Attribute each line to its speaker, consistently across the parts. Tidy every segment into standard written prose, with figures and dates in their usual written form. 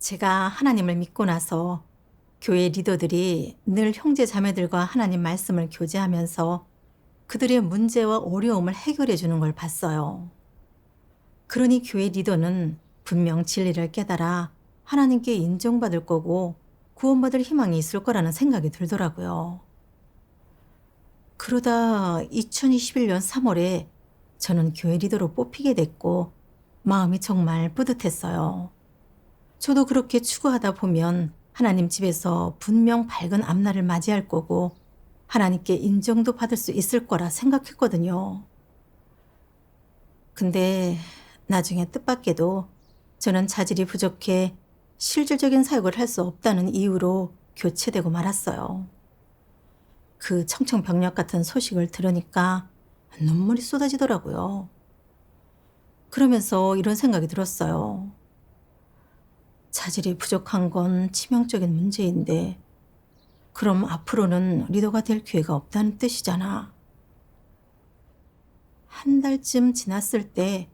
Speaker 1: 제가 하나님을 믿고 나서 교회 리더들이 늘 형제 자매들과 하나님 말씀을 교제하면서 그들의 문제와 어려움을 해결해 주는 걸 봤어요. 그러니 교회 리더는 분명 진리를 깨달아 하나님께 인정받을 거고 구원받을 희망이 있을 거라는 생각이 들더라고요. 그러다 2021년 3월에 저는 교회 리더로 뽑히게 됐고 마음이 정말 뿌듯했어요. 저도 그렇게 추구하다 보면 하나님 집에서 분명 밝은 앞날을 맞이할 거고 하나님께 인정도 받을 수 있을 거라 생각했거든요. 근데 나중에 뜻밖에도 저는 자질이 부족해 실질적인 사역을 할 수 없다는 이유로 교체되고 말았어요. 그 청천벽력 같은 소식을 들으니까 눈물이 쏟아지더라고요. 그러면서 이런 생각이 들었어요. 자질이 부족한 건 치명적인 문제인데 그럼 앞으로는 리더가 될 기회가 없다는 뜻이잖아. 한 달쯤 지났을 때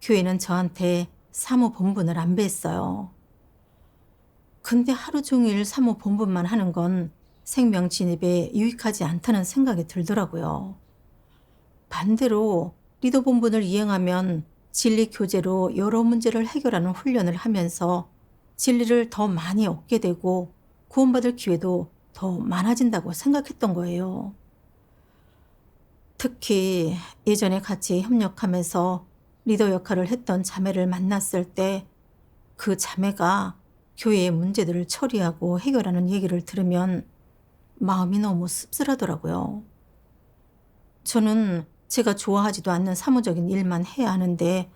Speaker 1: 교회는 저한테 사무본분을 안배했어요. 근데 하루 종일 사무본분만 하는 건 생명 진입에 유익하지 않다는 생각이 들더라고요. 반대로 리더 본분을 이행하면 진리 교제로 여러 문제를 해결하는 훈련을 하면서 진리를 더 많이 얻게 되고 구원받을 기회도 더 많아진다고 생각했던 거예요. 특히 예전에 같이 협력하면서 리더 역할을 했던 자매를 만났을 때 그 자매가 교회의 문제들을 처리하고 해결하는 얘기를 들으면 마음이 너무 씁쓸하더라고요. 저는 제가 좋아하지도 않는 사무적인 일만 해야 하는데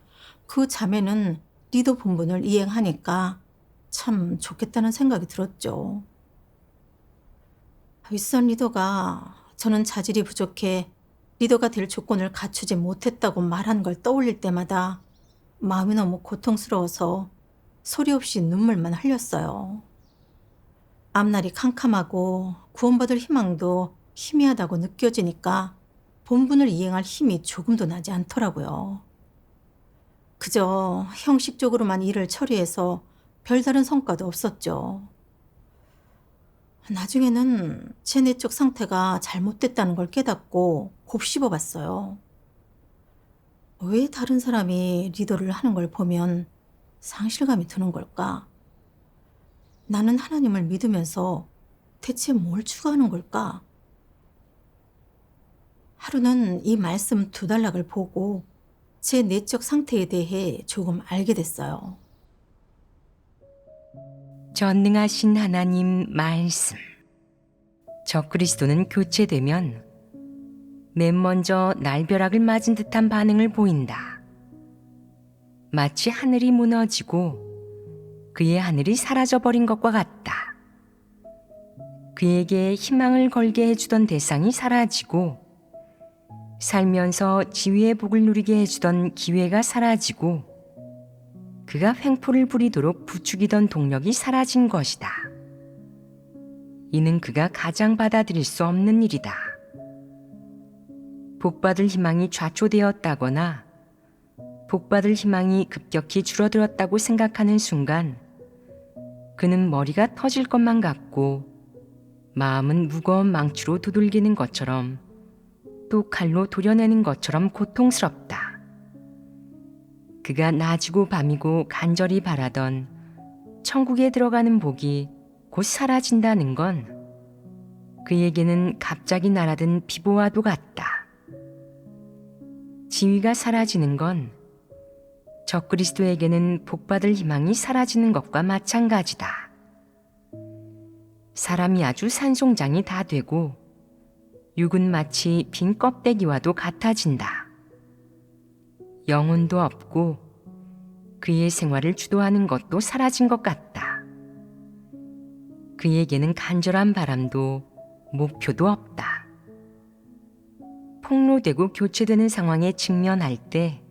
Speaker 1: 그 자매는 리더 본분을 이행하니까 참 좋겠다는 생각이 들었죠. 윗선 리더가 저는 자질이 부족해 리더가 될 조건을 갖추지 못했다고 말한 걸 떠올릴 때마다 마음이 너무 고통스러워서 소리 없이 눈물만 흘렸어요. 앞날이 캄캄하고 구원받을 희망도 희미하다고 느껴지니까 본분을 이행할 힘이 조금도 나지 않더라고요. 그저 형식적으로만 일을 처리해서 별다른 성과도 없었죠. 나중에는 제 내적 상태가 잘못됐다는 걸 깨닫고 곱씹어 봤어요. 왜 다른 사람이 리더를 하는 걸 보면 상실감이 드는 걸까? 나는 하나님을 믿으면서 대체 뭘 추구하는 걸까? 하루는 이 말씀 두 단락을 보고 제 내적 상태에 대해 조금 알게 됐어요.
Speaker 2: 전능하신 하나님 말씀. 적그리스도는 교체되면 맨 먼저 날벼락을 맞은 듯한 반응을 보인다. 마치 하늘이 무너지고 그의 하늘이 사라져버린 것과 같다. 그에게 희망을 걸게 해주던 대상이 사라지고 살면서 지위의 복을 누리게 해주던 기회가 사라지고 그가 횡포를 부리도록 부추기던 동력이 사라진 것이다. 이는 그가 가장 받아들일 수 없는 일이다. 복받을 희망이 좌초되었다거나 복받을 희망이 급격히 줄어들었다고 생각하는 순간 그는 머리가 터질 것만 같고 마음은 무거운 망치로 두들기는 것처럼 또 칼로 도려내는 것처럼 고통스럽다. 그가 낮이고 밤이고 간절히 바라던 천국에 들어가는 복이 곧 사라진다는 건 그에게는 갑자기 날아든 비보와도 같다. 지위가 사라지는 건 적그리스도에게는 복받을 희망이 사라지는 것과 마찬가지다. 사람이 아주 산송장이 다 되고 육은 마치 빈 껍데기와도 같아진다. 영혼도 없고 그의 생활을 주도하는 것도 사라진 것 같다. 그에게는 간절한 바람도 목표도 없다. 폭로되고 교체되는 상황에 직면할 때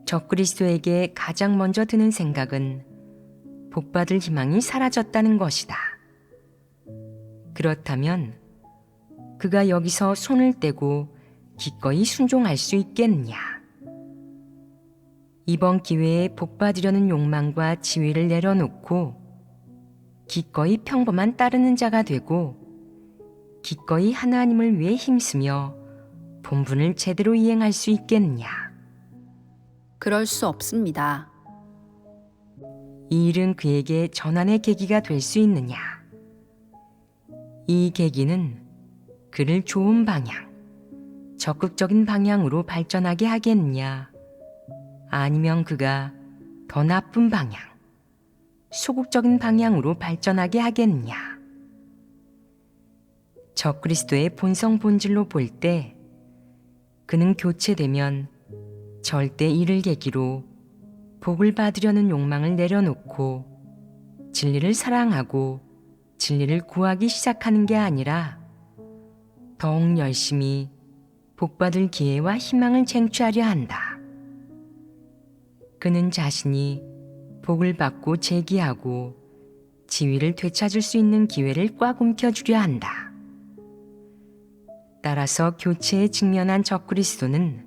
Speaker 2: 적그리스도에게 가장 먼저 드는 생각은 복받을 희망이 사라졌다는 것이다. 그렇다면 그가 여기서 손을 떼고 기꺼이 순종할 수 있겠느냐? 이번 기회에 복받으려는 욕망과 지위를 내려놓고 기꺼이 평범한 따르는 자가 되고 기꺼이 하나님을 위해 힘쓰며 본분을 제대로 이행할 수 있겠느냐?
Speaker 3: 그럴 수 없습니다.
Speaker 2: 이 일은 그에게 전환의 계기가 될 수 있느냐? 이 계기는 그를 좋은 방향, 적극적인 방향으로 발전하게 하겠느냐? 아니면 그가 더 나쁜 방향, 소극적인 방향으로 발전하게 하겠느냐? 적그리스도의 본성 본질로 볼 때 그는 교체되면 절대 이를 계기로 복을 받으려는 욕망을 내려놓고 진리를 사랑하고 진리를 구하기 시작하는 게 아니라 더욱 열심히 복받을 기회와 희망을 쟁취하려 한다. 그는 자신이 복을 받고 재기하고 지위를 되찾을 수 있는 기회를 꽉 움켜쥐려 한다. 따라서 교체에 직면한 적그리스도는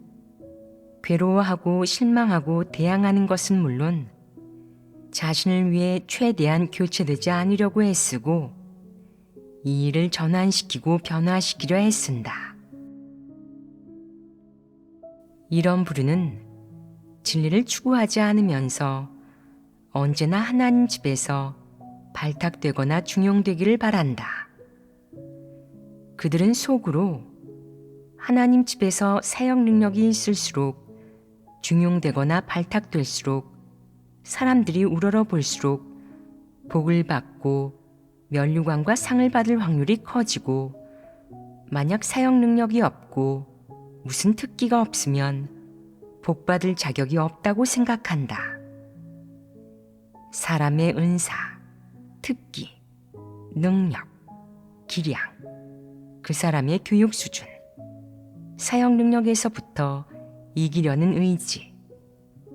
Speaker 2: 괴로워하고 실망하고 대항하는 것은 물론 자신을 위해 최대한 교체되지 않으려고 애쓰고 이 일을 전환시키고 변화시키려 애쓴다. 이런 부류는 진리를 추구하지 않으면서 언제나 하나님 집에서 발탁되거나 중용되기를 바란다. 그들은 속으로 하나님 집에서 사역 능력이 있을수록 중용되거나 발탁될수록 사람들이 우러러 볼수록 복을 받고 면류관과 상을 받을 확률이 커지고 만약 사역 능력이 없고 무슨 특기가 없으면 복받을 자격이 없다고 생각한다. 사람의 은사, 특기, 능력, 기량, 그 사람의 교육 수준, 사역 능력에서부터 이기려는 의지,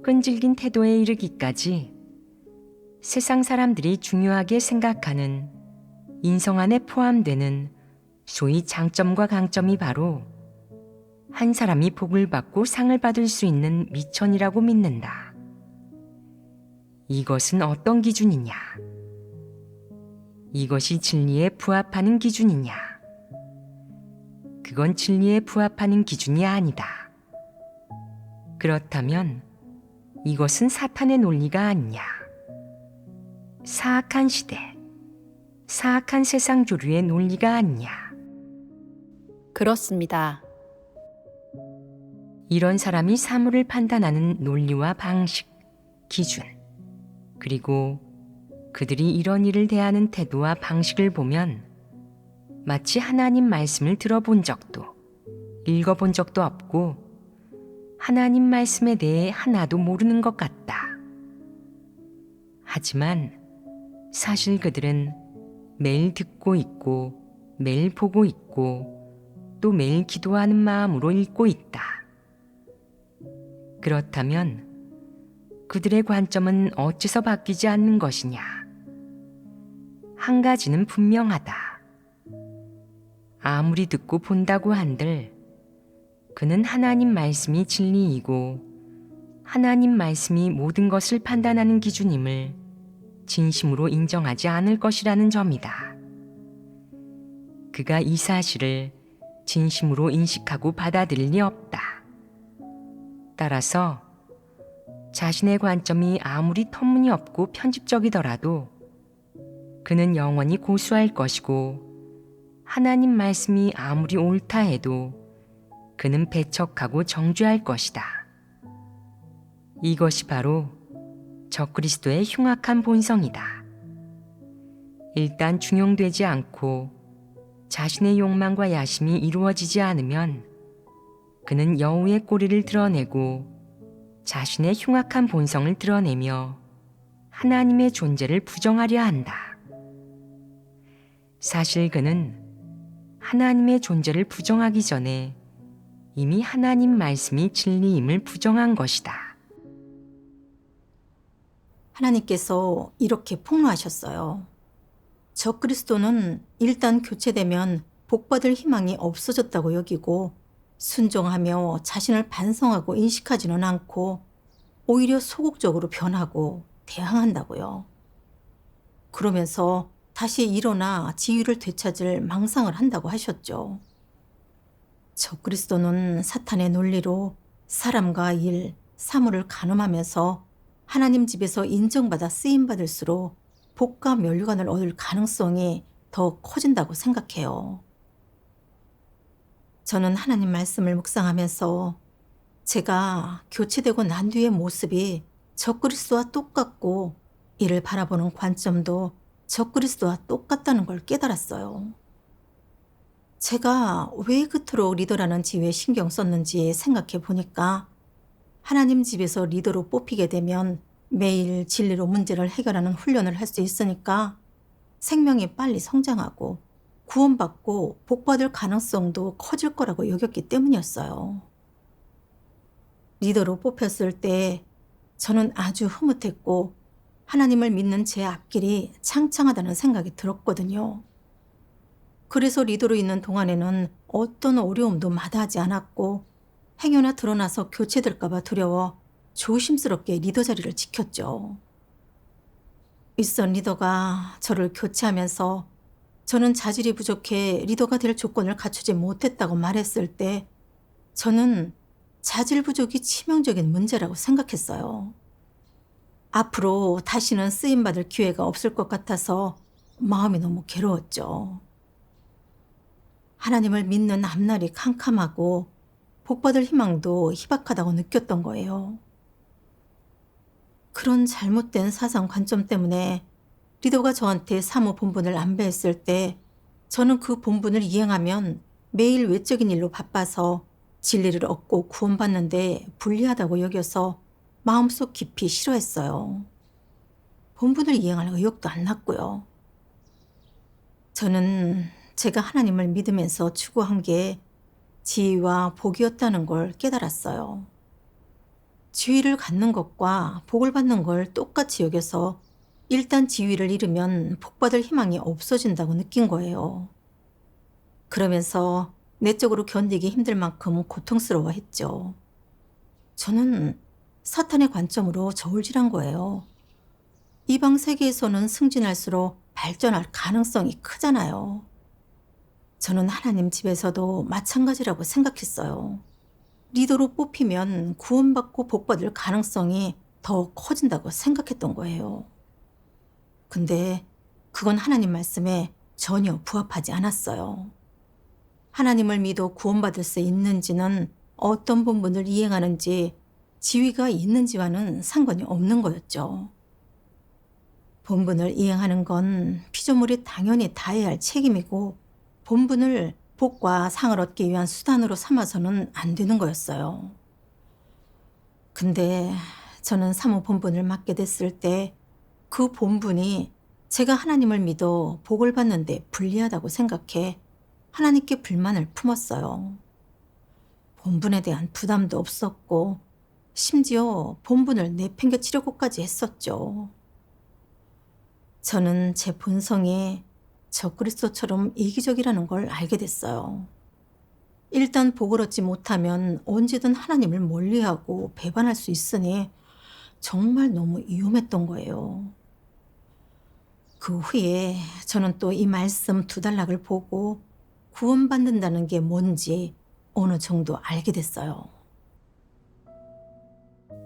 Speaker 2: 끈질긴 태도에 이르기까지 세상 사람들이 중요하게 생각하는 인성 안에 포함되는 소위 장점과 강점이 바로 한 사람이 복을 받고 상을 받을 수 있는 미천이라고 믿는다. 이것은 어떤 기준이냐? 이것이 진리에 부합하는 기준이냐? 그건 진리에 부합하는 기준이 아니다. 그렇다면 이것은 사탄의 논리가 아니냐? 사악한 시대, 사악한 세상 조류의 논리가 아니냐?
Speaker 3: 그렇습니다.
Speaker 2: 이런 사람이 사물을 판단하는 논리와 방식, 기준, 그리고 그들이 이런 일을 대하는 태도와 방식을 보면 마치 하나님 말씀을 들어본 적도, 읽어본 적도 없고 하나님 말씀에 대해 하나도 모르는 것 같다. 하지만 사실 그들은 매일 듣고 있고 매일 보고 있고 또 매일 기도하는 마음으로 읽고 있다. 그렇다면 그들의 관점은 어째서 바뀌지 않는 것이냐? 한 가지는 분명하다. 아무리 듣고 본다고 한들 그는 하나님 말씀이 진리이고 하나님 말씀이 모든 것을 판단하는 기준임을 진심으로 인정하지 않을 것이라는 점이다. 그가 이 사실을 진심으로 인식하고 받아들일 리 없다. 따라서 자신의 관점이 아무리 터무니없고 편집적이더라도 그는 영원히 고수할 것이고 하나님 말씀이 아무리 옳다 해도 그는 배척하고 정죄할 것이다. 이것이 바로 적그리스도의 흉악한 본성이다. 일단 중용되지 않고 자신의 욕망과 야심이 이루어지지 않으면 그는 여우의 꼬리를 드러내고 자신의 흉악한 본성을 드러내며 하나님의 존재를 부정하려 한다. 사실 그는 하나님의 존재를 부정하기 전에 이미 하나님 말씀이 진리임을 부정한 것이다.
Speaker 1: 하나님께서 이렇게 폭로하셨어요. 적그리스도는 일단 교체되면 복받을 희망이 없어졌다고 여기고 순종하며 자신을 반성하고 인식하지는 않고 오히려 소극적으로 변하고 대항한다고요. 그러면서 다시 일어나 지위를 되찾을 망상을 한다고 하셨죠. 적그리스도는 사탄의 논리로 사람과 일, 사물을 간음하면서 하나님 집에서 인정받아 쓰임받을수록 복과 면류관을 얻을 가능성이 더 커진다고 생각해요. 저는 하나님 말씀을 묵상하면서 제가 교체되고 난 뒤의 모습이 적그리스도와 똑같고 이를 바라보는 관점도 적그리스도와 똑같다는 걸 깨달았어요. 제가 왜 그토록 리더라는 지위에 신경 썼는지 생각해 보니까 하나님 집에서 리더로 뽑히게 되면 매일 진리로 문제를 해결하는 훈련을 할 수 있으니까 생명이 빨리 성장하고 구원받고 복받을 가능성도 커질 거라고 여겼기 때문이었어요. 리더로 뽑혔을 때 저는 아주 흐뭇했고 하나님을 믿는 제 앞길이 창창하다는 생각이 들었거든요. 그래서 리더로 있는 동안에는 어떤 어려움도 마다하지 않았고 행여나 드러나서 교체될까 봐 두려워 조심스럽게 리더 자리를 지켰죠. 윗선 리더가 저를 교체하면서 저는 자질이 부족해 리더가 될 조건을 갖추지 못했다고 말했을 때 저는 자질 부족이 치명적인 문제라고 생각했어요. 앞으로 다시는 쓰임받을 기회가 없을 것 같아서 마음이 너무 괴로웠죠. 하나님을 믿는 앞날이 캄캄하고 복받을 희망도 희박하다고 느꼈던 거예요. 그런 잘못된 사상 관점 때문에 리더가 저한테 사무 본분을 안배했을 때 저는 그 본분을 이행하면 매일 외적인 일로 바빠서 진리를 얻고 구원받는데 불리하다고 여겨서 마음속 깊이 싫어했어요. 본분을 이행할 의욕도 안 났고요. 저는 제가 하나님을 믿으면서 추구한 게 지위와 복이었다는 걸 깨달았어요. 지위를 갖는 것과 복을 받는 걸 똑같이 여겨서 일단 지위를 잃으면 복받을 희망이 없어진다고 느낀 거예요. 그러면서 내적으로 견디기 힘들 만큼 고통스러워했죠. 저는 사탄의 관점으로 저울질한 거예요. 이방 세계에서는 승진할수록 발전할 가능성이 크잖아요. 저는 하나님 집에서도 마찬가지라고 생각했어요. 리더로 뽑히면 구원받고 복받을 가능성이 더 커진다고 생각했던 거예요. 근데 그건 하나님 말씀에 전혀 부합하지 않았어요. 하나님을 믿어 구원받을 수 있는지는 어떤 본분을 이행하는지 지위가 있는지와는 상관이 없는 거였죠. 본분을 이행하는 건 피조물이 당연히 다해야 할 책임이고 본분을 복과 상을 얻기 위한 수단으로 삼아서는 안 되는 거였어요. 근데 저는 사무 본분을 맡게 됐을 때 그 본분이 제가 하나님을 믿어 복을 받는데 불리하다고 생각해 하나님께 불만을 품었어요. 본분에 대한 부담도 없었고 심지어 본분을 내팽개치려고까지 했었죠. 저는 제 본성이 적그리스도처럼 이기적이라는 걸 알게 됐어요. 일단 복을 얻지 못하면 언제든 하나님을 멀리하고 배반할 수 있으니 정말 너무 위험했던 거예요. 그 후에 저는 또 이 말씀 두 단락을 보고 구원받는다는 게 뭔지 어느 정도 알게 됐어요.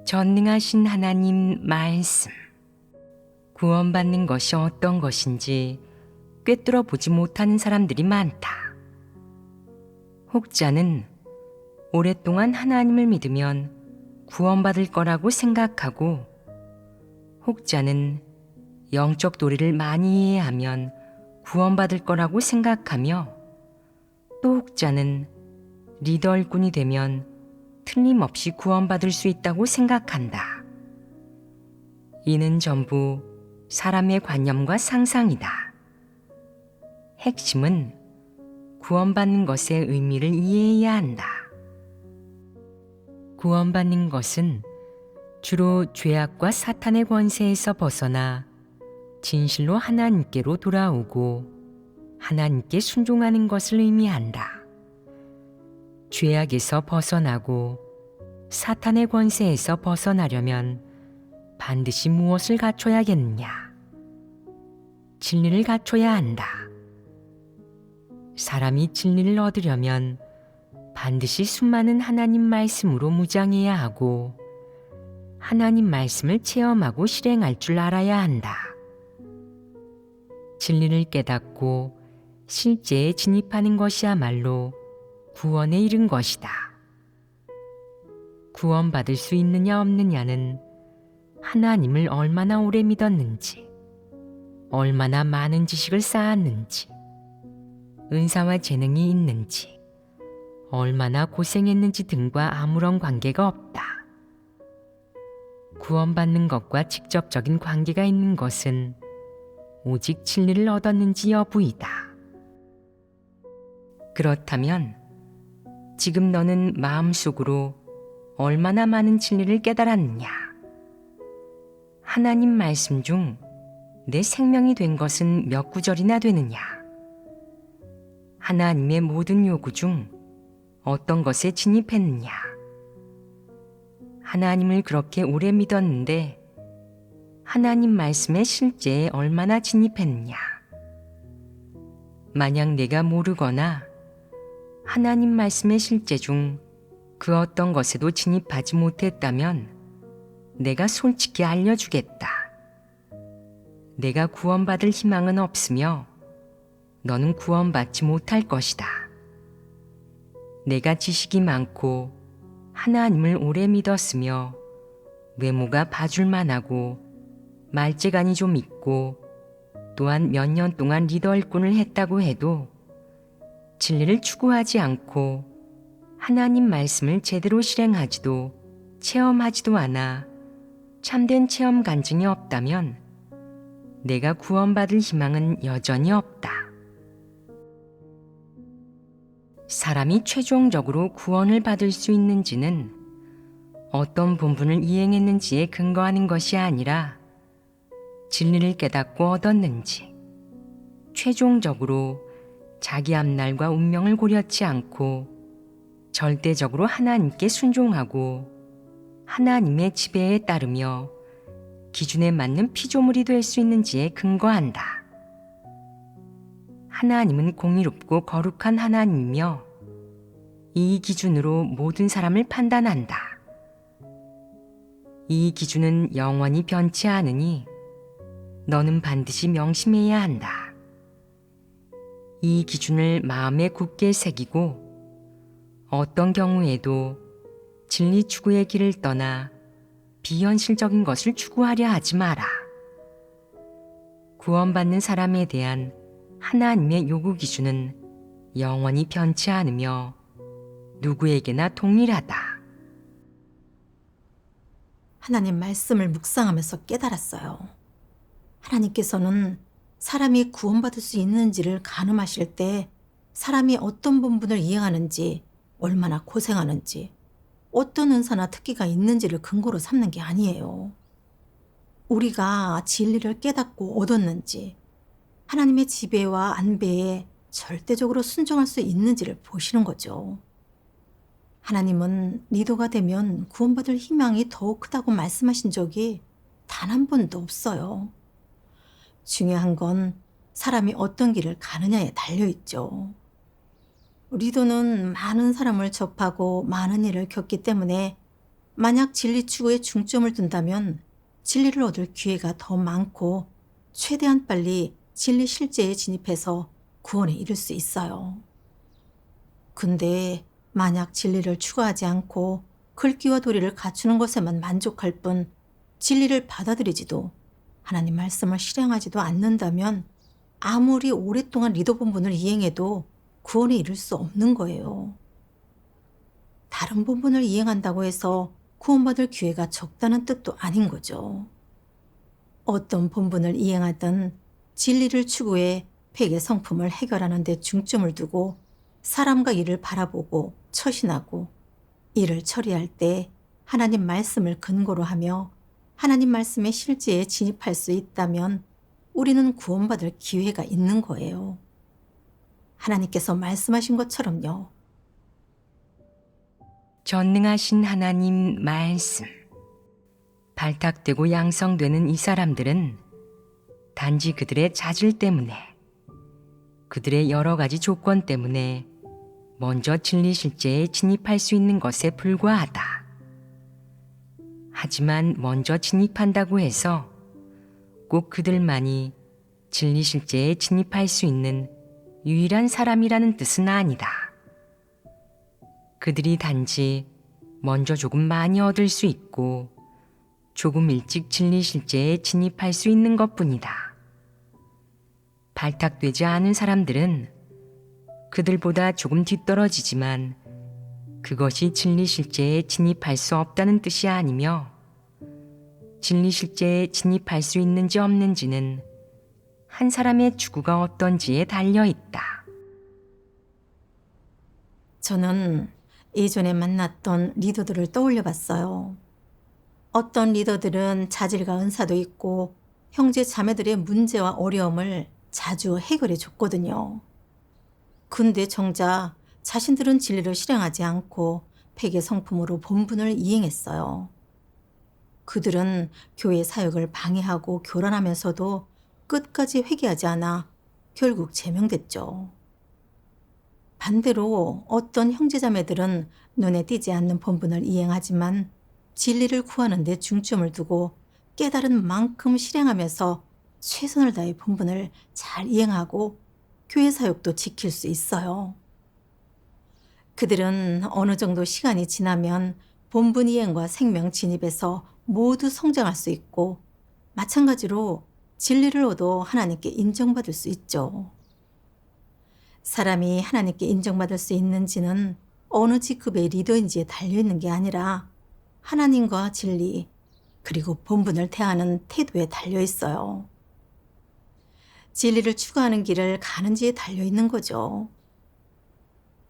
Speaker 2: 전능하신 하나님 말씀. 구원받는 것이 어떤 것인지 꿰뚫어 보지 못하는 사람들이 많다. 혹자는 오랫동안 하나님을 믿으면 구원받을 거라고 생각하고, 혹자는 영적 도리를 많이 이해하면 구원받을 거라고 생각하며, 또 혹자는 리더 일꾼이 되면 틀림없이 구원받을 수 있다고 생각한다. 이는 전부 사람의 관념과 상상이다. 핵심은 구원받는 것의 의미를 이해해야 한다. 구원받는 것은 주로 죄악과 사탄의 권세에서 벗어나 진실로 하나님께로 돌아오고 하나님께 순종하는 것을 의미한다. 죄악에서 벗어나고 사탄의 권세에서 벗어나려면 반드시 무엇을 갖춰야겠느냐? 진리를 갖춰야 한다. 사람이 진리를 얻으려면 반드시 수많은 하나님 말씀으로 무장해야 하고 하나님 말씀을 체험하고 실행할 줄 알아야 한다. 진리를 깨닫고 실제에 진입하는 것이야말로 구원에 이른 것이다. 구원받을 수 있느냐 없느냐는 하나님을 얼마나 오래 믿었는지, 얼마나 많은 지식을 쌓았는지, 은사와 재능이 있는지, 얼마나 고생했는지 등과 아무런 관계가 없다. 구원받는 것과 직접적인 관계가 있는 것은 오직 진리를 얻었는지 여부이다. 그렇다면 지금 너는 마음속으로 얼마나 많은 진리를 깨달았느냐? 하나님 말씀 중 내 생명이 된 것은 몇 구절이나 되느냐? 하나님의 모든 요구 중 어떤 것에 진입했느냐? 하나님을 그렇게 오래 믿었는데 하나님 말씀의 실제에 얼마나 진입했느냐? 만약 내가 모르거나 하나님 말씀의 실제 중 그 어떤 것에도 진입하지 못했다면 내가 솔직히 알려주겠다. 내가 구원받을 희망은 없으며 너는 구원받지 못할 것이다. 내가 지식이 많고 하나님을 오래 믿었으며 외모가 봐줄만하고 말재간이 좀 있고 또한 몇 년 동안 리더 일꾼을 했다고 해도 진리를 추구하지 않고 하나님 말씀을 제대로 실행하지도 체험하지도 않아 참된 체험 간증이 없다면 내가 구원받을 희망은 여전히 없다. 사람이 최종적으로 구원을 받을 수 있는지는 어떤 본분을 이행했는지에 근거하는 것이 아니라 진리를 깨닫고 얻었는지, 최종적으로 자기 앞날과 운명을 고려치 않고 절대적으로 하나님께 순종하고 하나님의 지배에 따르며 기준에 맞는 피조물이 될 수 있는지에 근거한다. 하나님은 공의롭고 거룩한 하나님이며 이 기준으로 모든 사람을 판단한다. 이 기준은 영원히 변치 않으니 너는 반드시 명심해야 한다. 이 기준을 마음에 굳게 새기고 어떤 경우에도 진리 추구의 길을 떠나 비현실적인 것을 추구하려 하지 마라. 구원받는 사람에 대한 하나님의 요구 기준은 영원히 변치 않으며 누구에게나 동일하다.
Speaker 1: 하나님 말씀을 묵상하면서 깨달았어요. 하나님께서는 사람이 구원받을 수 있는지를 가늠하실 때 사람이 어떤 본분을 이행하는지, 얼마나 고생하는지, 어떤 은사나 특기가 있는지를 근거로 삼는 게 아니에요. 우리가 진리를 깨닫고 얻었는지, 하나님의 지배와 안배에 절대적으로 순종할 수 있는지를 보시는 거죠. 하나님은 리더가 되면 구원받을 희망이 더욱 크다고 말씀하신 적이 단 한 번도 없어요. 중요한 건 사람이 어떤 길을 가느냐에 달려있죠. 리더는 많은 사람을 접하고 많은 일을 겪기 때문에 만약 진리 추구에 중점을 둔다면 진리를 얻을 기회가 더 많고 최대한 빨리 진리 실제에 진입해서 구원에 이를 수 있어요. 근데 만약 진리를 추구하지 않고 글귀와 도리를 갖추는 것에만 만족할 뿐 진리를 받아들이지도 하나님 말씀을 실행하지도 않는다면 아무리 오랫동안 리더 본분을 이행해도 구원에 이를 수 없는 거예요. 다른 본분을 이행한다고 해서 구원받을 기회가 적다는 뜻도 아닌 거죠. 어떤 본분을 이행하든 진리를 추구해 폐계 성품을 해결하는 데 중점을 두고 사람과 일을 바라보고 처신하고 일을 처리할 때 하나님 말씀을 근거로 하며 하나님 말씀의 실제에 진입할 수 있다면 우리는 구원받을 기회가 있는 거예요. 하나님께서 말씀하신 것처럼요.
Speaker 2: 전능하신 하나님 말씀. 발탁되고 양성되는 이 사람들은 단지 그들의 자질 때문에, 그들의 여러 가지 조건 때문에 먼저 진리 실제에 진입할 수 있는 것에 불과하다. 하지만 먼저 진입한다고 해서 꼭 그들만이 진리 실제에 진입할 수 있는 유일한 사람이라는 뜻은 아니다. 그들이 단지 먼저 조금 많이 얻을 수 있고 조금 일찍 진리 실제에 진입할 수 있는 것뿐이다. 발탁되지 않은 사람들은 그들보다 조금 뒤떨어지지만 그것이 진리 실제에 진입할 수 없다는 뜻이 아니며 진리 실제에 진입할 수 있는지 없는지는 한 사람의 추구가 어떤지에 달려 있다.
Speaker 1: 저는 예전에 만났던 리더들을 떠올려 봤어요. 어떤 리더들은 자질과 은사도 있고 형제 자매들의 문제와 어려움을 자주 해결해 줬거든요. 근데 정작 자신들은 진리를 실행하지 않고 폐계 성품으로 본분을 이행했어요. 그들은 교회 사역을 방해하고 교란하면서도 끝까지 회개하지 않아 결국 제명됐죠. 반대로 어떤 형제자매들은 눈에 띄지 않는 본분을 이행하지만 진리를 구하는 데 중점을 두고 깨달은 만큼 실행하면서 최선을 다해 본분을 잘 이행하고 교회 사역도 지킬 수 있어요. 그들은 어느 정도 시간이 지나면 본분 이행과 생명 진입에서 모두 성장할 수 있고 마찬가지로 진리를 얻어 하나님께 인정받을 수 있죠. 사람이 하나님께 인정받을 수 있는지는 어느 직급의 리더인지에 달려있는 게 아니라 하나님과 진리 그리고 본분을 대하는 태도에 달려있어요. 진리를 추구하는 길을 가는지에 달려있는 거죠.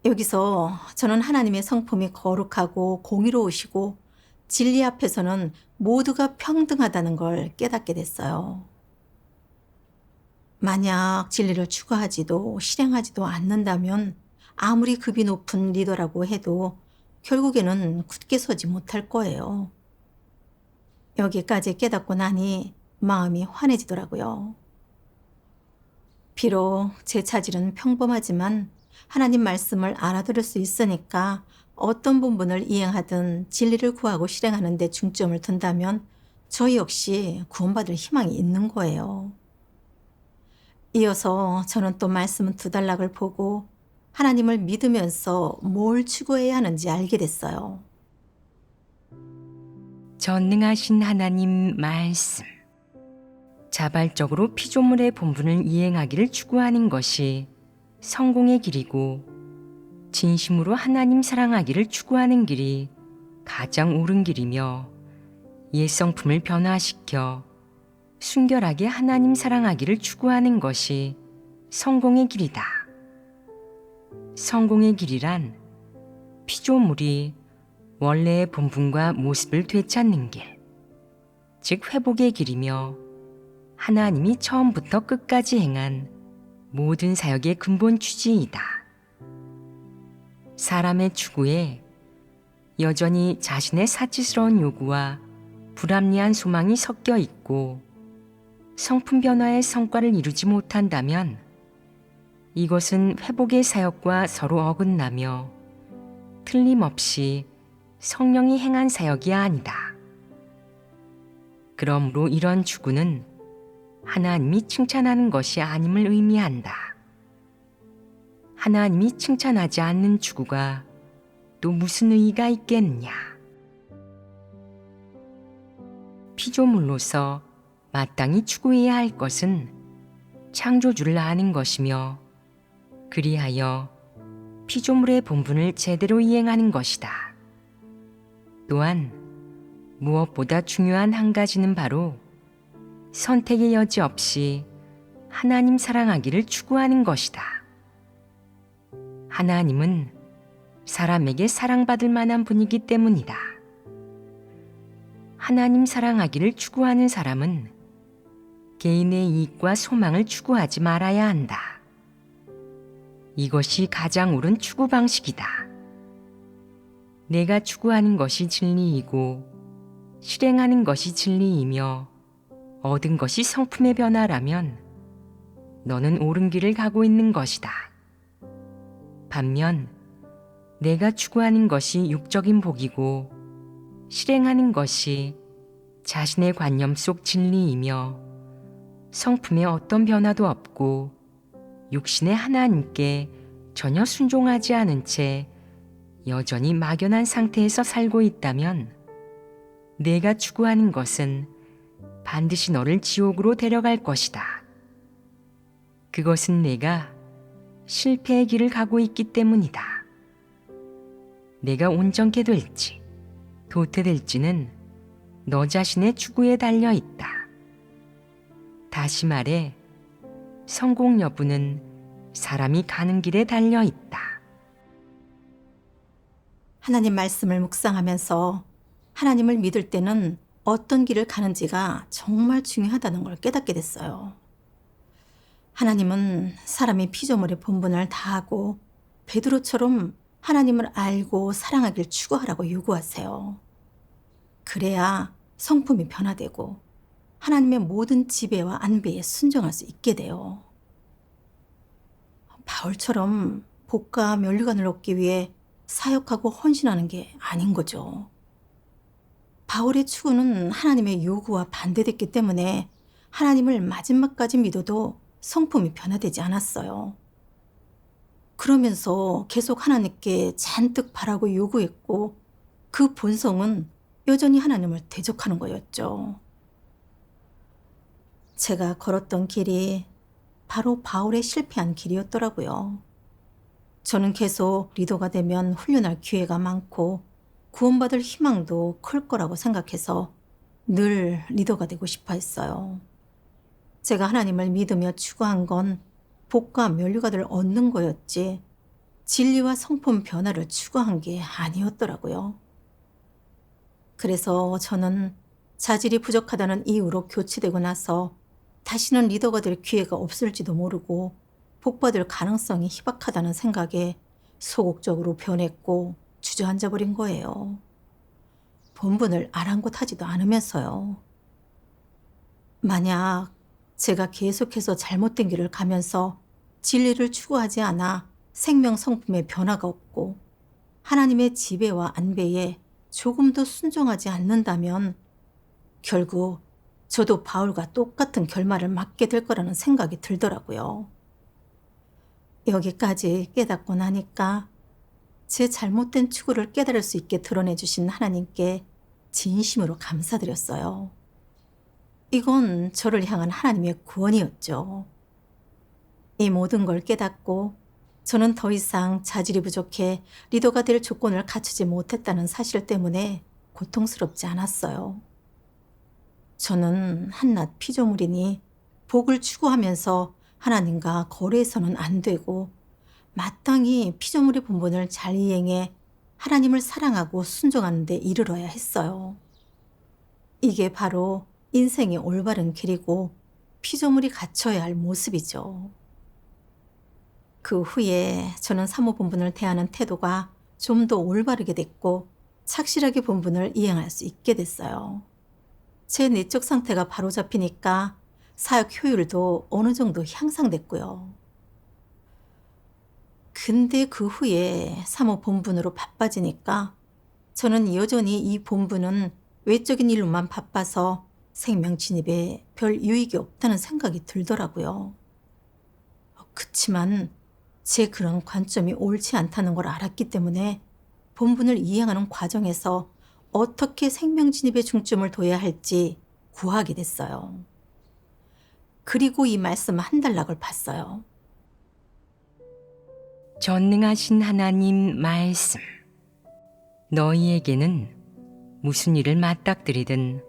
Speaker 1: 여기서 저는 하나님의 성품이 거룩하고 공의로우시고 진리 앞에서는 모두가 평등하다는 걸 깨닫게 됐어요. 만약 진리를 추구하지도 실행하지도 않는다면 아무리 급이 높은 리더라고 해도 결국에는 굳게 서지 못할 거예요. 여기까지 깨닫고 나니 마음이 환해지더라고요. 비록 제 차질은 평범하지만 하나님 말씀을 알아들을 수 있으니까 어떤 본분을 이행하든 진리를 구하고 실행하는 데 중점을 둔다면 저 역시 구원받을 희망이 있는 거예요. 이어서 저는 또 말씀 두 단락을 보고 하나님을 믿으면서 뭘 추구해야 하는지 알게 됐어요.
Speaker 2: 전능하신 하나님 말씀. 자발적으로 피조물의 본분을 이행하기를 추구하는 것이 성공의 길이고 진심으로 하나님 사랑하기를 추구하는 길이 가장 옳은 길이며 옛 성품을 변화시켜 순결하게 하나님 사랑하기를 추구하는 것이 성공의 길이다. 성공의 길이란 피조물이 원래의 본분과 모습을 되찾는 길, 즉 회복의 길이며 하나님이 처음부터 끝까지 행한 모든 사역의 근본 취지이다. 사람의 추구에 여전히 자신의 사치스러운 요구와 불합리한 소망이 섞여 있고 성품 변화의 성과를 이루지 못한다면 이것은 회복의 사역과 서로 어긋나며 틀림없이 성령이 행한 사역이 아니다. 그러므로 이런 추구는 하나님이 칭찬하는 것이 아님을 의미한다. 하나님이 칭찬하지 않는 추구가 또 무슨 의의가 있겠느냐. 피조물로서 마땅히 추구해야 할 것은 창조주를 아는 것이며 그리하여 피조물의 본분을 제대로 이행하는 것이다. 또한 무엇보다 중요한 한 가지는 바로 선택의 여지 없이 하나님 사랑하기를 추구하는 것이다. 하나님은 사람에게 사랑받을 만한 분이기 때문이다. 하나님 사랑하기를 추구하는 사람은 개인의 이익과 소망을 추구하지 말아야 한다. 이것이 가장 옳은 추구 방식이다. 내가 추구하는 것이 진리이고 실행하는 것이 진리이며 얻은 것이 성품의 변화라면 너는 옳은 길을 가고 있는 것이다. 반면 내가 추구하는 것이 육적인 복이고 실행하는 것이 자신의 관념 속 진리이며 성품에 어떤 변화도 없고 육신의 하나님께 전혀 순종하지 않은 채 여전히 막연한 상태에서 살고 있다면 내가 추구하는 것은 반드시 너를 지옥으로 데려갈 것이다. 그것은 내가 실패의 길을 가고 있기 때문이다. 내가 온전케 될지 도태될지는 너 자신의 추구에 달려 있다. 다시 말해, 성공 여부는 사람이 가는 길에 달려 있다.
Speaker 1: 하나님 말씀을 묵상하면서 하나님을 믿을 때는 어떤 길을 가는지가 정말 중요하다는 걸 깨닫게 됐어요. 하나님은 사람이 피조물의 본분을 다하고 베드로처럼 하나님을 알고 사랑하길 추구하라고 요구하세요. 그래야 성품이 변화되고 하나님의 모든 지배와 안배에 순종할 수 있게 돼요. 바울처럼 복과 면류관을 얻기 위해 사역하고 헌신하는 게 아닌 거죠. 바울의 추구는 하나님의 요구와 반대됐기 때문에 하나님을 마지막까지 믿어도 성품이 변화되지 않았어요. 그러면서 계속 하나님께 잔뜩 바라고 요구했고 그 본성은 여전히 하나님을 대적하는 거였죠. 제가 걸었던 길이 바로 바울의 실패한 길이었더라고요. 저는 계속 리더가 되면 훈련할 기회가 많고 구원받을 희망도 클 거라고 생각해서 늘 리더가 되고 싶어 했어요. 제가 하나님을 믿으며 추구한 건 복과 면류관을 얻는 거였지 진리와 성품 변화를 추구한 게 아니었더라고요. 그래서 저는 자질이 부족하다는 이유로 교체되고 나서 다시는 리더가 될 기회가 없을지도 모르고 복받을 가능성이 희박하다는 생각에 소극적으로 변했고 주저앉아 버린 거예요. 본분을 아랑곳하지도 않으면서요. 만약 제가 계속해서 잘못된 길을 가면서 진리를 추구하지 않아 생명 성품의 변화가 없고 하나님의 지배와 안배에 조금도 순종하지 않는다면 결국 저도 바울과 똑같은 결말을 맞게 될 거라는 생각이 들더라고요. 여기까지 깨닫고 나니까 제 잘못된 추구를 깨달을 수 있게 드러내 주신 하나님께 진심으로 감사드렸어요. 이건 저를 향한 하나님의 구원이었죠. 이 모든 걸 깨닫고 저는 더 이상 자질이 부족해 리더가 될 조건을 갖추지 못했다는 사실 때문에 고통스럽지 않았어요. 저는 한낱 피조물이니 복을 추구하면서 하나님과 거래해서는 안 되고 마땅히 피조물의 본분을 잘 이행해 하나님을 사랑하고 순종하는 데 이르러야 했어요. 이게 바로 인생의 올바른 길이고 피조물이 갖춰야 할 모습이죠. 그 후에 저는 사모본분을 대하는 태도가 좀 더 올바르게 됐고 착실하게 본분을 이행할 수 있게 됐어요. 제 내적 상태가 바로잡히니까 사역 효율도 어느 정도 향상됐고요. 근데 그 후에 사모 본분으로 바빠지니까 저는 여전히 이 본분은 외적인 일로만 바빠서 생명 진입에 별 유익이 없다는 생각이 들더라고요. 그치만 제 그런 관점이 옳지 않다는 걸 알았기 때문에 본분을 이행하는 과정에서 어떻게 생명 진입에 중점을 둬야 할지 구하게 됐어요. 그리고 이 말씀 한 단락을 봤어요.
Speaker 2: 전능하신 하나님 말씀. 너희에게는 무슨 일을 맞닥뜨리든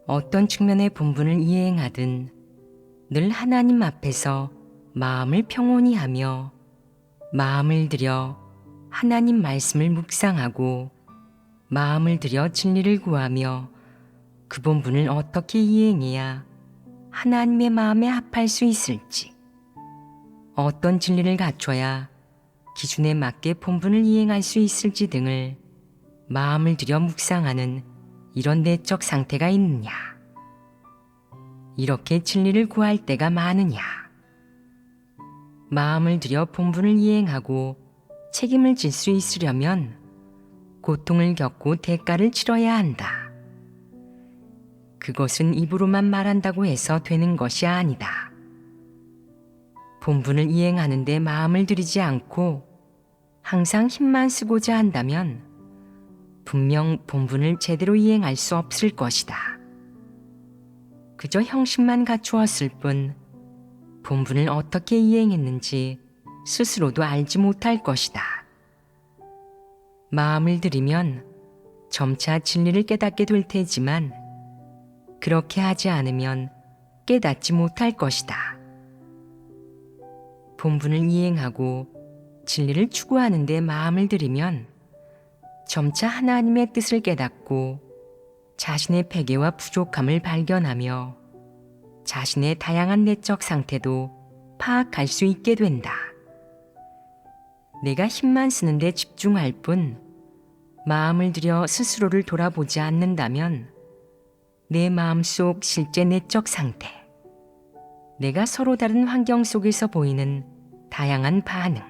Speaker 2: 어떤 측면의 본분을 이행하든 늘 하나님 앞에서 마음을 평온히 하며 마음을 들여 하나님 말씀을 묵상하고 마음을 들여 진리를 구하며 그 본분을 어떻게 이행해야 하나님의 마음에 합할 수 있을지, 어떤 진리를 갖춰야 기준에 맞게 본분을 이행할 수 있을지 등을 마음을 들여 묵상하는 이런 내적 상태가 있느냐? 이렇게 진리를 구할 때가 많으냐? 마음을 들여 본분을 이행하고 책임을 질 수 있으려면 고통을 겪고 대가를 치러야 한다. 그것은 입으로만 말한다고 해서 되는 것이 아니다. 본분을 이행하는 데 마음을 들이지 않고 항상 힘만 쓰고자 한다면 분명 본분을 제대로 이행할 수 없을 것이다. 그저 형식만 갖추었을 뿐 본분을 어떻게 이행했는지 스스로도 알지 못할 것이다. 마음을 들이면 점차 진리를 깨닫게 될 테지만 그렇게 하지 않으면 깨닫지 못할 것이다. 본분을 이행하고 진리를 추구하는 데 마음을 들이면 점차 하나님의 뜻을 깨닫고 자신의 패괴와 부족함을 발견하며 자신의 다양한 내적 상태도 파악할 수 있게 된다. 내가 힘만 쓰는데 집중할 뿐 마음을 들여 스스로를 돌아보지 않는다면 내 마음속 실제 내적 상태, 내가 서로 다른 환경 속에서 보이는 다양한 반응,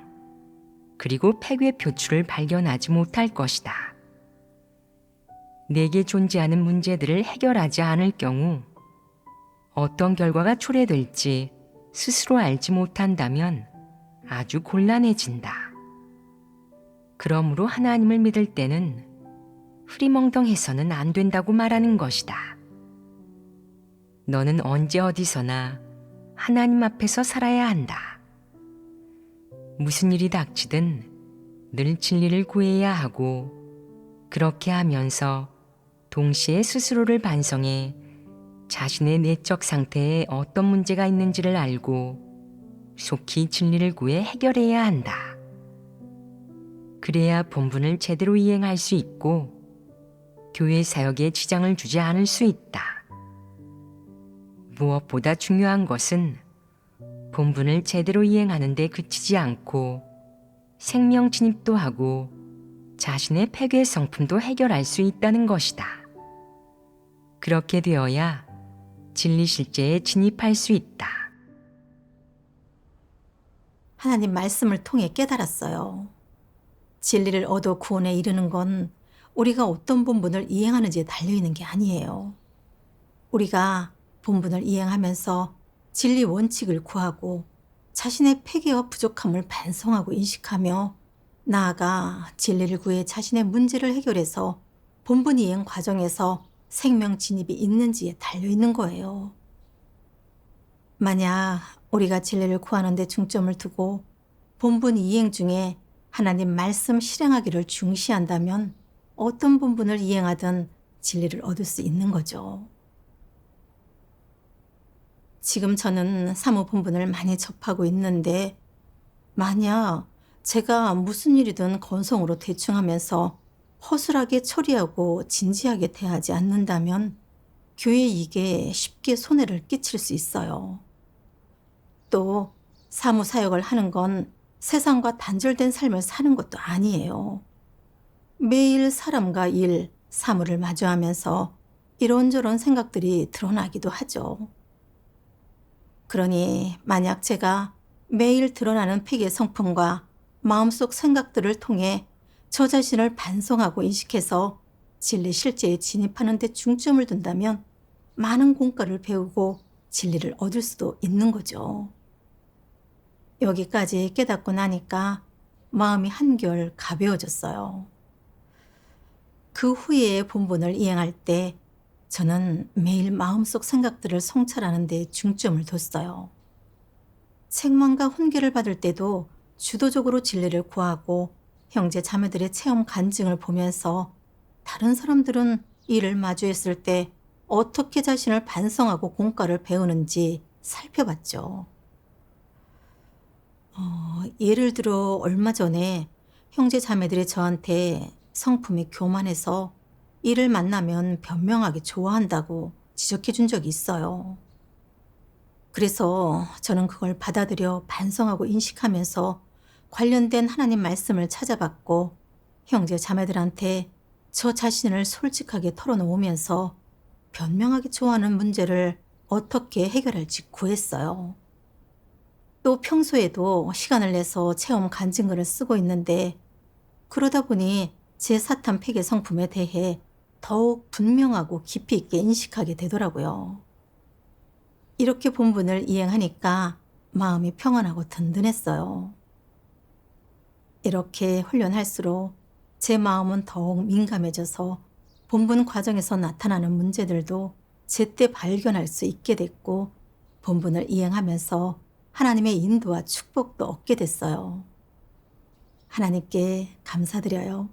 Speaker 2: 그리고 패괴 표출을 발견하지 못할 것이다. 내게 존재하는 문제들을 해결하지 않을 경우 어떤 결과가 초래될지 스스로 알지 못한다면 아주 곤란해진다. 그러므로 하나님을 믿을 때는 흐리멍덩해서는 안 된다고 말하는 것이다. 너는 언제 어디서나 하나님 앞에서 살아야 한다. 무슨 일이 닥치든 늘 진리를 구해야 하고 그렇게 하면서 동시에 스스로를 반성해 자신의 내적 상태에 어떤 문제가 있는지를 알고 속히 진리를 구해 해결해야 한다. 그래야 본분을 제대로 이행할 수 있고 교회 사역에 지장을 주지 않을 수 있다. 무엇보다 중요한 것은 본분을 제대로 이행하는 데 그치지 않고 생명 진입도 하고 자신의 패괴 성품도 해결할 수 있다는 것이다. 그렇게 되어야 진리 실제에 진입할 수 있다.
Speaker 1: 하나님 말씀을 통해 깨달았어요. 진리를 얻어 구원에 이르는 건 우리가 어떤 본분을 이행하는지에 달려있는 게 아니에요. 우리가 본분을 이행하면서 진리 원칙을 구하고 자신의 패괴와 부족함을 반성하고 인식하며 나아가 진리를 구해 자신의 문제를 해결해서 본분 이행 과정에서 생명 진입이 있는지에 달려있는 거예요. 만약 우리가 진리를 구하는 데 중점을 두고 본분 이행 중에 하나님 말씀 실행하기를 중시한다면 어떤 본분을 이행하든 진리를 얻을 수 있는 거죠. 지금 저는 사무 본분을 많이 접하고 있는데 만약 제가 무슨 일이든 건성으로 대충 하면서 허술하게 처리하고 진지하게 대하지 않는다면 교회 이익에 쉽게 손해를 끼칠 수 있어요. 또 사무 사역을 하는 건 세상과 단절된 삶을 사는 것도 아니에요. 매일 사람과 일, 사무를 마주하면서 이런저런 생각들이 드러나기도 하죠. 그러니 만약 제가 매일 드러나는 패괴 성품과 마음속 생각들을 통해 저 자신을 반성하고 인식해서 진리 실제에 진입하는 데 중점을 둔다면 많은 공과를 배우고 진리를 얻을 수도 있는 거죠. 여기까지 깨닫고 나니까 마음이 한결 가벼워졌어요. 그 후에 본분을 이행할 때 저는 매일 마음속 생각들을 성찰하는 데 중점을 뒀어요. 책망과 훈계를 받을 때도 주도적으로 진리를 구하고 형제 자매들의 체험 간증을 보면서 다른 사람들은 이를 마주했을 때 어떻게 자신을 반성하고 공과를 배우는지 살펴봤죠. 예를 들어 얼마 전에 형제 자매들이 저한테 성품이 교만해서 이를 만나면 변명하기 좋아한다고 지적해 준 적이 있어요. 그래서 저는 그걸 받아들여 반성하고 인식하면서 관련된 하나님 말씀을 찾아봤고 형제 자매들한테 저 자신을 솔직하게 털어놓으면서 변명하기 좋아하는 문제를 어떻게 해결할지 구했어요. 또 평소에도 시간을 내서 체험 간증글을 쓰고 있는데 그러다 보니 제 사탄 폐괴 성품에 대해 더욱 분명하고 깊이 있게 인식하게 되더라고요. 이렇게 본분을 이행하니까 마음이 평안하고 든든했어요. 이렇게 훈련할수록 제 마음은 더욱 민감해져서 본분 과정에서 나타나는 문제들도 제때 발견할 수 있게 됐고 본분을 이행하면서 하나님의 인도와 축복도 얻게 됐어요. 하나님께 감사드려요.